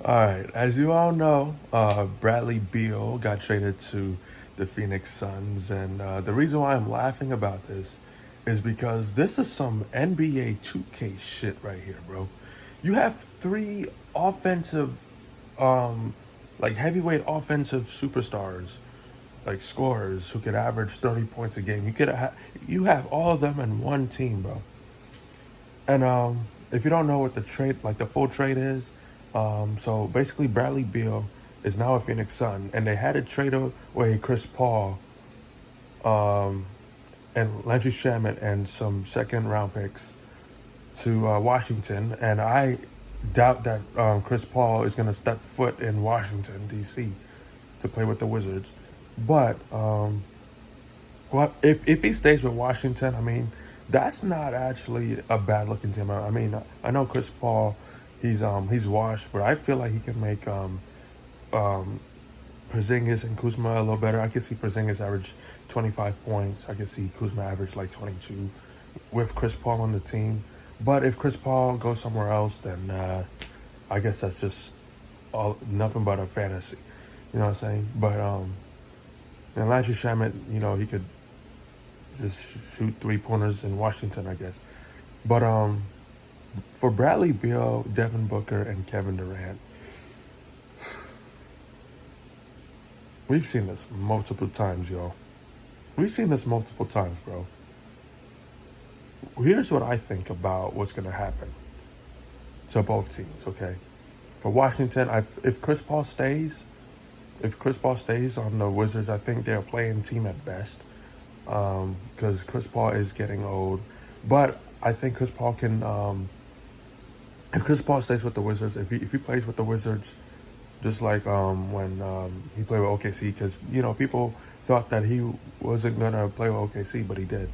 All right, as you all know, Bradley Beal got traded to the Phoenix Suns, and the reason why I'm laughing about this is because this is some NBA 2K shit right here, bro. You have three offensive, um, like heavyweight offensive superstars, like scorers who could average 30 points a game. You have all of them in one team, bro. And if you don't know what the trade, like the full trade is, so basically Bradley Beal is now a Phoenix Sun, and they had to trade away Chris Paul, and Landry Shamet and some second round picks to Washington, and I doubt that Chris Paul is going to step foot in Washington D.C. to play with the Wizards. But well, if he stays with Washington, I mean, that's not actually a bad looking team. I mean, I know Chris Paul, he's washed, but I feel like he can make Porzingis and Kuzma a little better. I could see Porzingis average 25 points. I could see Kuzma average like 22 with Chris Paul on the team. But if Chris Paul goes somewhere else, then I guess that's just all nothing but a fantasy. You know what I'm saying? But and Landry Shamet, he could just shoot 3 pointers in Washington, I guess. But for Bradley Beal, Devin Booker, and Kevin Durant, we've seen this multiple times, y'all. We've seen this multiple times, bro. Here's what I think about what's gonna happen to both teams. Okay, for Washington, if Chris Paul stays on the Wizards, I think they're a playing team at best. Because Chris Paul is getting old, but I think Chris Paul can. If Chris Paul stays with the Wizards, if he plays with the Wizards, just like when he played with OKC, because people thought that he wasn't gonna play with OKC, but he did.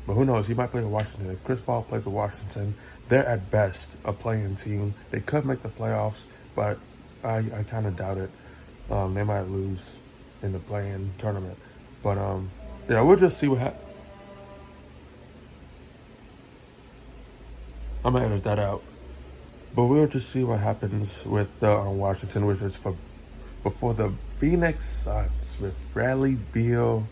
But who knows? He might play with Washington. If Chris Paul plays with Washington, they're at best a playing team. They could make the playoffs, but I kind of doubt it. They might lose in the play-in tournament. But yeah, we'll just see what happens. I'm gonna edit that out. But we'll just see what happens with the Washington Wizards for before the Phoenix Suns with Bradley Beal,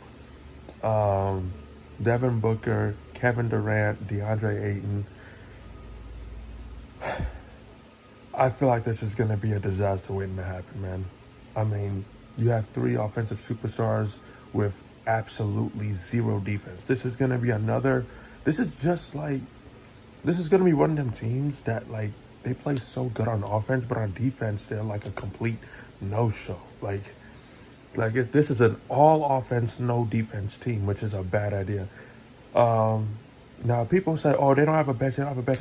um, Devin Booker, Kevin Durant, DeAndre Ayton. I feel like this is gonna be a disaster waiting to happen, man. I mean, you have three offensive superstars with absolutely zero defense. This is gonna be another. This is just like this is gonna be one of them teams that like they play so good on offense, but on defense they're like a complete no show. Like if this is an all offense, no defense team, which is a bad idea. Now people say, oh, they don't have a bench, they don't have a bench.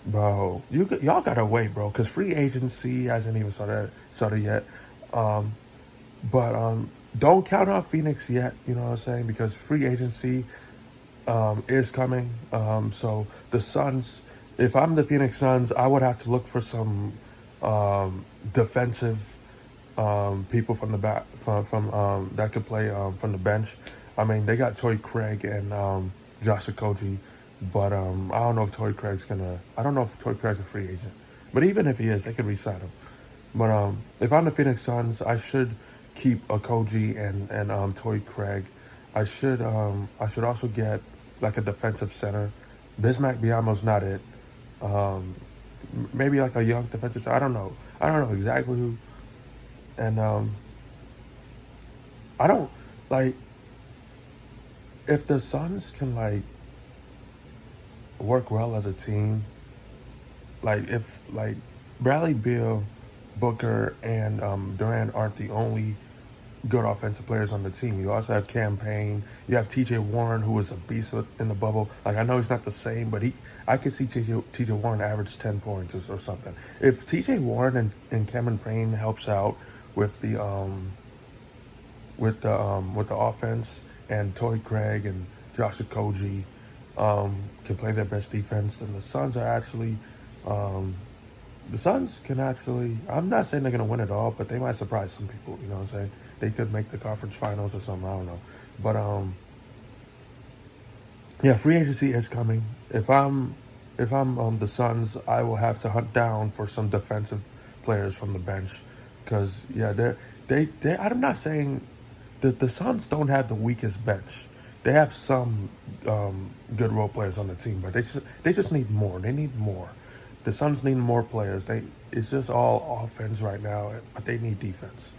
Bro, y'all gotta wait, bro, because free agency hasn't even started yet. Um, but don't count out Phoenix yet. You know what I'm saying? Because free agency is coming. So the Suns, if I'm the Phoenix Suns, I would have to look for some defensive people from the back from that could play from the bench. I mean, they got Torrey Craig and Josh Okogie, but I don't know if Torrey Craig's gonna. I don't know if Torrey Craig's a free agent, but even if he is, they could re-sign him. But if I'm the Phoenix Suns, I should keep Okogie and Torrey Craig. I should also get like a defensive center. Bismack Biamo's not it. Um, Maybe like a young defensive. I don't know. I don't know exactly who. And I don't like if the Suns can like work well as a team. Like if like Bradley Beal, Booker, and Durant aren't the only good offensive players on the team. You also have Campaign. You have T.J. Warren, who was a beast in the bubble. Like I know he's not the same, but I could see T.J. Warren average 10 points or something. If T.J. Warren and Cameron Payne helps out with the offense, and Torrey Craig and Josh Okogie can play their best defense, then um, the Suns can actually. I'm not saying they're gonna win it all, but they might surprise some people. You know what I'm saying? They could make the conference finals or something. I don't know, but yeah, free agency is coming. If I'm if I'm the Suns, I will have to hunt down for some defensive players from the bench, because yeah, they. I'm not saying that the Suns don't have the weakest bench. They have some good role players on the team, but they just need more. They need more. The Suns need more players. It's just all offense right now, but they need defense.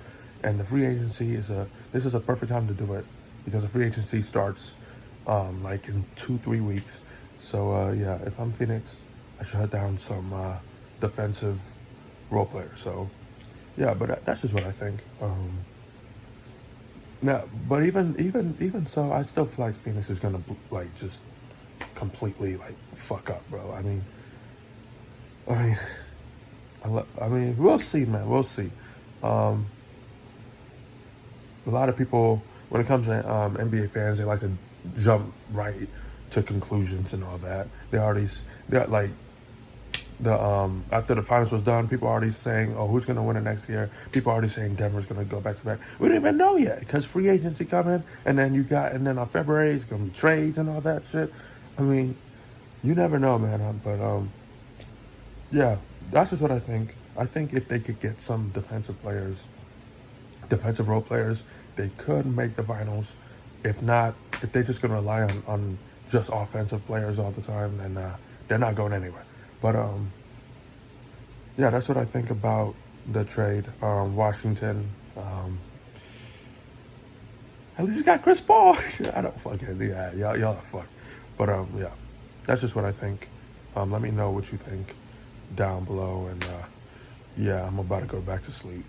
And the free agency this is a perfect time to do it, because the free agency starts like in 2-3 weeks. So yeah, if I'm Phoenix, I should hunt down some defensive role players. So yeah, but that's just what I think. Now, but even so, I still feel like Phoenix is gonna like just completely like fuck up, bro. I mean, I mean, we'll see, man. We'll see. Um, a lot of people, when it comes to NBA fans, they like to jump right to conclusions and all that. They're like the after the finals was done, people already saying, "Oh, who's gonna win it next year?" People already saying Denver's gonna go back to back. We don't even know yet, because free agency coming, and then on February it's gonna be trades and all that shit. I mean, you never know, man. But yeah, that's just what I think. I think if they could get some defensive role players, they could make the finals. If not, if they're just gonna rely on just offensive players all the time, then they're not going anywhere. But yeah, that's what I think about the trade. Washington, at least you got Chris Paul. I don't fucking yeah, y'all are fucked. But yeah, that's just what I think. Let me know what you think down below, and yeah, I'm about to go back to sleep.